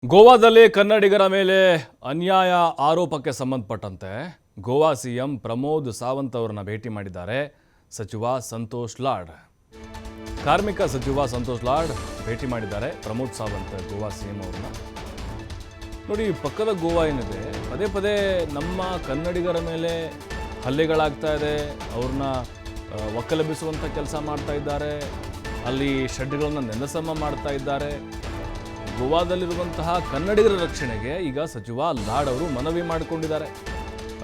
ಗೋವಾದಲ್ಲಿ ಕನ್ನಡಿಗರ ಮೇಲೆ ಅನ್ಯಾಯ ಆರೋಪಕ್ಕೆ ಸಂಬಂಧಪಟ್ಟಂತೆ ಗೋವಾ ಸಿಎಂ ಪ್ರಮೋದ್ ಸಾವಂತ್ ಅವರನ್ನ ಭೇಟಿ ಮಾಡಿದ್ದಾರೆ ಸಚಿವ ಸಂತೋಷ್ ಲಾಡ್. ಕಾರ್ಮಿಕ ಸಚಿವ ಸಂತೋಷ್ ಲಾಡ್ ಭೇಟಿ ಮಾಡಿದ್ದಾರೆ ಪ್ರಮೋದ್ ಸಾವಂತ್ ಗೋವಾ ಸಿಎಂ ಅವರನ್ನ. ನೋಡಿ, ಪಕ್ಕದ ಗೋವಾ ಏನಿದೆ, ಪದೇ ಪದೇ ನಮ್ಮ ಕನ್ನಡಿಗರ ಮೇಲೆ ಹಲ್ಲೆಗಳಾಗ್ತಾ ಇದೆ, ಅವ್ರನ್ನ ಒಕ್ಕಲೆಬ್ಬಿಸುವಂಥ ಕೆಲಸ ಮಾಡ್ತಾ ಇದ್ದಾರೆ, ಅಲ್ಲಿ ಶೆಡ್ಗಳನ್ನು ನೆಲಸಮ ಮಾಡ್ತಾ ಇದ್ದಾರೆ. ಗೋವಾದಲ್ಲಿರುವಂತಹ ಕನ್ನಡಿಗರ ರಕ್ಷಣೆಗೆ ಈಗ ಸಚಿವ ಲಾಡ್ ಅವರು ಮನವಿ ಮಾಡಿಕೊಂಡಿದ್ದಾರೆ.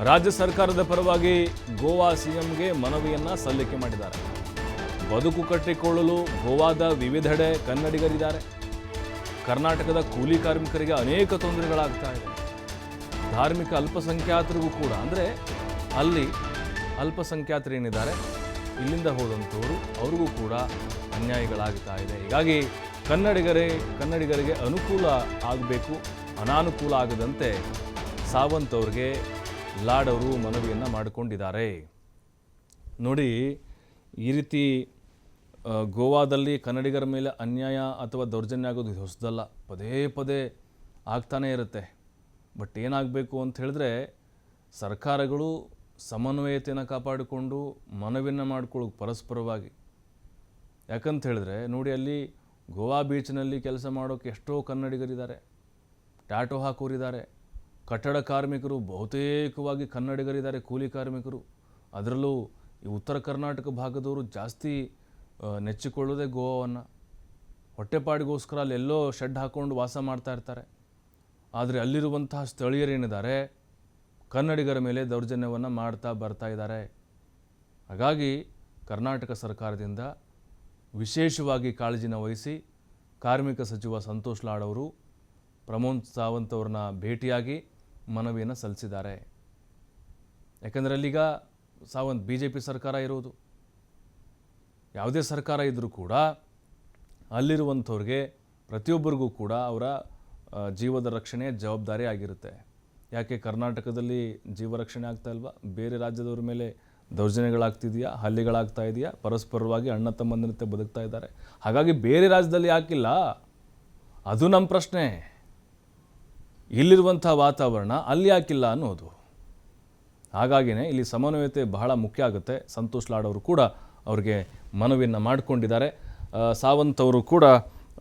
ರಾಜ್ಯ ಸರ್ಕಾರದ ಪರವಾಗಿ ಗೋವಾ ಸಿಎಂಗೆ ಮನವಿಯನ್ನ ಸಲ್ಲಿಕೆ ಮಾಡಿದ್ದಾರೆ. ಬದುಕು ಕಟ್ಟಿಕೊಳ್ಳಲು ಗೋವಾದ ವಿವಿಧೆಡೆ ಕನ್ನಡಿಗರಿದ್ದಾರೆ. ಕರ್ನಾಟಕದ ಕೂಲಿ ಕಾರ್ಮಿಕರಿಗೆ ಅನೇಕ ತೊಂದರೆಗಳಾಗ್ತಾ ಇದೆ. ಧಾರ್ಮಿಕ ಅಲ್ಪಸಂಖ್ಯಾತರಿಗೂ ಕೂಡ, ಅಂದರೆ ಅಲ್ಲಿ ಅಲ್ಪಸಂಖ್ಯಾತರೇನಿದ್ದಾರೆ ಇಲ್ಲಿಂದ ಹೋದಂಥವರು ಅವ್ರಿಗೂ ಕೂಡ ಅನ್ಯಾಯಗಳಾಗ್ತಾ ಇದೆ. ಹೀಗಾಗಿ ಕನ್ನಡಿಗರಿಗೆ ಅನುಕೂಲ ಆಗಬೇಕು, ಅನಾನುಕೂಲ ಆಗದಂತೆ ಸಾವಂತ್ ಅವ್ರಿಗೆ ಲಾಡ್ ಅವರು ಮನವಿಯನ್ನು ಮಾಡಿಕೊಂಡಿದ್ದಾರೆ. ನೋಡಿ, ಈ ರೀತಿ ಗೋವಾದಲ್ಲಿ ಕನ್ನಡಿಗರ ಮೇಲೆ ಅನ್ಯಾಯ ಅಥವಾ ದೌರ್ಜನ್ಯ ಆಗೋದು ಹೊಸದಲ್ಲ, ಪದೇ ಪದೇ ಆಗ್ತಾನೇ ಇರುತ್ತೆ. ಬಟ್ ಏನಾಗಬೇಕು ಅಂತ ಹೇಳಿದ್ರೆ, ಸರ್ಕಾರಗಳು ಸಮನ್ವಯತೆಯನ್ನು ಕಾಪಾಡಿಕೊಂಡು ಮನವಿಯನ್ನು ಮಾಡಿಕೊಳ್ಳೋದು ಪರಸ್ಪರವಾಗಿ. ಯಾಕಂತ ಹೇಳಿದ್ರೆ ನೋಡಿ, ಅಲ್ಲಿ ಗೋವಾ ಬೀಚ್ನಲ್ಲಿ ಕೆಲಸ ಮಾಡೋಕ್ಕೆ ಎಷ್ಟೋ ಕನ್ನಡಿಗರಿದ್ದಾರೆ, ಟ್ಯಾಟೋ ಹಾಕೋರಿದ್ದಾರೆ, ಕಟ್ಟಡ ಕಾರ್ಮಿಕರು ಬಹುತೇಕವಾಗಿ ಕನ್ನಡಿಗರಿದ್ದಾರೆ, ಕೂಲಿ ಕಾರ್ಮಿಕರು. ಅದರಲ್ಲೂ ಈ ಉತ್ತರ ಕರ್ನಾಟಕ ಭಾಗದವರು ಜಾಸ್ತಿ ನೆಚ್ಚಿಕೊಳ್ಳೋದೇ ಗೋವಾವನ್ನು. ಹೊಟ್ಟೆಪಾಡಿಗೋಸ್ಕರ ಅಲ್ಲೆಲ್ಲೋ ಶೆಡ್ ಹಾಕ್ಕೊಂಡು ವಾಸ ಮಾಡ್ತಾ ಇರ್ತಾರೆ. ಆದರೆ ಅಲ್ಲಿರುವಂತಹ ಸ್ಥಳೀಯರೇನಿದ್ದಾರೆ ಕನ್ನಡಿಗರ ಮೇಲೆ ದೌರ್ಜನ್ಯವನ್ನು ಮಾಡ್ತಾ ಬರ್ತಾ ಇದ್ದಾರೆ. ಹಾಗಾಗಿ ಕರ್ನಾಟಕ ಸರ್ಕಾರದಿಂದ ವಿಶೇಷವಾಗಿ ಕಾಳಜಿನ ವಹಿಸಿ ಕಾರ್ಮಿಕ ಸಚಿವ ಸಂತೋಷ್ ಲಾಡ್ ಅವರು ಪ್ರಮೋದ್ ಸಾವಂತ್ ಅವ್ರನ್ನ ಭೇಟಿಯಾಗಿ ಮನವಿಯನ್ನು ಸಲ್ಲಿಸಿದ್ದಾರೆ. ಯಾಕಂದರೆ ಅಲ್ಲೀಗ ಸಾವಂತ್ BJP ಸರ್ಕಾರ ಇರೋದು. ಯಾವುದೇ ಸರ್ಕಾರ ಇದ್ದರೂ ಕೂಡ ಅಲ್ಲಿರುವಂಥವ್ರಿಗೆ ಪ್ರತಿಯೊಬ್ಬರಿಗೂ ಕೂಡ ಅವರ ಜೀವದ ರಕ್ಷಣೆ ಜವಾಬ್ದಾರಿ ಆಗಿರುತ್ತೆ. ಯಾಕೆ ಕರ್ನಾಟಕದಲ್ಲಿ ಜೀವ ರಕ್ಷಣೆ ಆಗ್ತಾ ಇಲ್ವಾ? ಬೇರೆ ರಾಜ್ಯದವ್ರ ಮೇಲೆ ದೌರ್ಜನ್ಯಗಳಾಗ್ತಿದೆಯಾ, ಹಲ್ಲೆಗಳಾಗ್ತಾ ಇದೆಯಾ? ಪರಸ್ಪರವಾಗಿ ಅಣ್ಣ ತಮ್ಮಂದಿರಂತೆ ಬದುಕ್ತಾ ಇದ್ದಾರೆ. ಹಾಗಾಗಿ ಬೇರೆ ರಾಜ್ಯದಲ್ಲಿ ಯಾಕಿಲ್ಲ, ಅದು ನಮ್ಮ ಪ್ರಶ್ನೆ. ಇಲ್ಲಿರುವಂಥ ವಾತಾವರಣ ಅಲ್ಲಿ ಯಾಕಿಲ್ಲ ಅನ್ನೋದು. ಹಾಗಾಗಿನೇ ಇಲ್ಲಿ ಸಮನ್ವಯತೆ ಬಹಳ ಮುಖ್ಯ ಆಗುತ್ತೆ. ಸಂತೋಷ್ ಲಾಡ್ ಅವರು ಕೂಡ ಅವ್ರಿಗೆ ಮನವಿಯನ್ನು ಮಾಡಿಕೊಂಡಿದ್ದಾರೆ. ಸಾವಂತ್ ಅವರು ಕೂಡ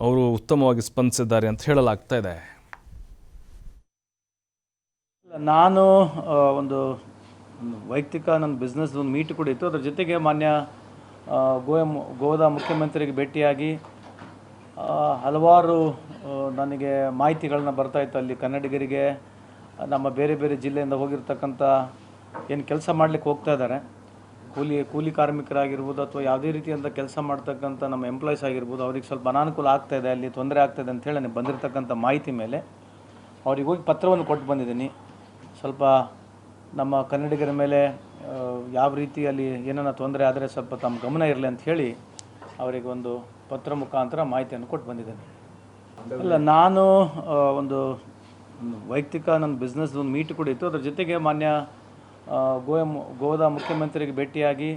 ಅವರು ಉತ್ತಮವಾಗಿ ಸ್ಪಂದಿಸಿದ್ದಾರೆ ಅಂತ ಹೇಳಲಾಗ್ತಾ ಇದೆ. ನಾನು ಒಂದು ವೈಯಕ್ತಿಕ ನನ್ನ ಬಿಸ್ನೆಸ್ ಒಂದು ಮೀಟ್ ಕೂಡ ಇತ್ತು. ಅದ್ರ ಜೊತೆಗೆ ಮಾನ್ಯ ಗೋವಾದ ಮುಖ್ಯಮಂತ್ರಿಗೆ ಭೇಟಿಯಾಗಿ ಹಲವಾರು ನನಗೆ ಮಾಹಿತಿಗಳನ್ನ ಬರ್ತಾಯಿತ್ತು. ಅಲ್ಲಿ ಕನ್ನಡಿಗರಿಗೆ ನಮ್ಮ ಬೇರೆ ಬೇರೆ ಜಿಲ್ಲೆಯಿಂದ ಹೋಗಿರ್ತಕ್ಕಂಥ ಏನು ಕೆಲಸ ಮಾಡಲಿಕ್ಕೆ ಹೋಗ್ತಾ ಇದ್ದಾರೆ, ಕೂಲಿ ಕಾರ್ಮಿಕರಾಗಿರ್ಬೋದು ಅಥವಾ ಯಾವುದೇ ರೀತಿಯಿಂದ ಕೆಲಸ ಮಾಡ್ತಕ್ಕಂಥ ನಮ್ಮ ಎಂಪ್ಲಾಯೀಸ್ ಆಗಿರ್ಬೋದು, ಅವ್ರಿಗೆ ಸ್ವಲ್ಪ ಅನಾನುಕೂಲ ಆಗ್ತಾಯಿದೆ, ಅಲ್ಲಿ ತೊಂದರೆ ಆಗ್ತಾಯಿದೆ ಅಂತೇಳಿ ನನಗೆ ಬಂದಿರತಕ್ಕಂಥ ಮಾಹಿತಿ ಮೇಲೆ ಅವ್ರಿಗೆ ಹೋಗಿ ಪತ್ರವನ್ನು ಕೊಟ್ಟು ಬಂದಿದ್ದೀನಿ. ಸ್ವಲ್ಪ ನಮ್ಮ ಕನ್ನಡಿಗರ ಮೇಲೆ ಯಾವ ರೀತಿಯಲ್ಲಿ ಏನನ್ನ ತೊಂದರೆ ಆದರೆ ಸ್ವಲ್ಪ ತಮ್ಮ ಗಮನ ಇರಲಿ ಅಂತ ಹೇಳಿ ಅವರಿಗೆ ಒಂದು ಪತ್ರ ಮುಖಾಂತರ ಮಾಹಿತಿಯನ್ನು ಕೊಟ್ಟು ಬಂದಿದ್ದೇನೆ. ಇಲ್ಲ, ನಾನು ಒಂದು ವೈಯಕ್ತಿಕ ನನ್ನ ಬಿಸ್ನೆಸ್ ಒಂದು ಮೀಟ್ ಕೂಡ ಇತ್ತು. ಅದ್ರ ಜೊತೆಗೆ ಮಾನ್ಯ ಗೋವಾದ ಮುಖ್ಯಮಂತ್ರಿಗೆ ಭೇಟಿಯಾಗಿ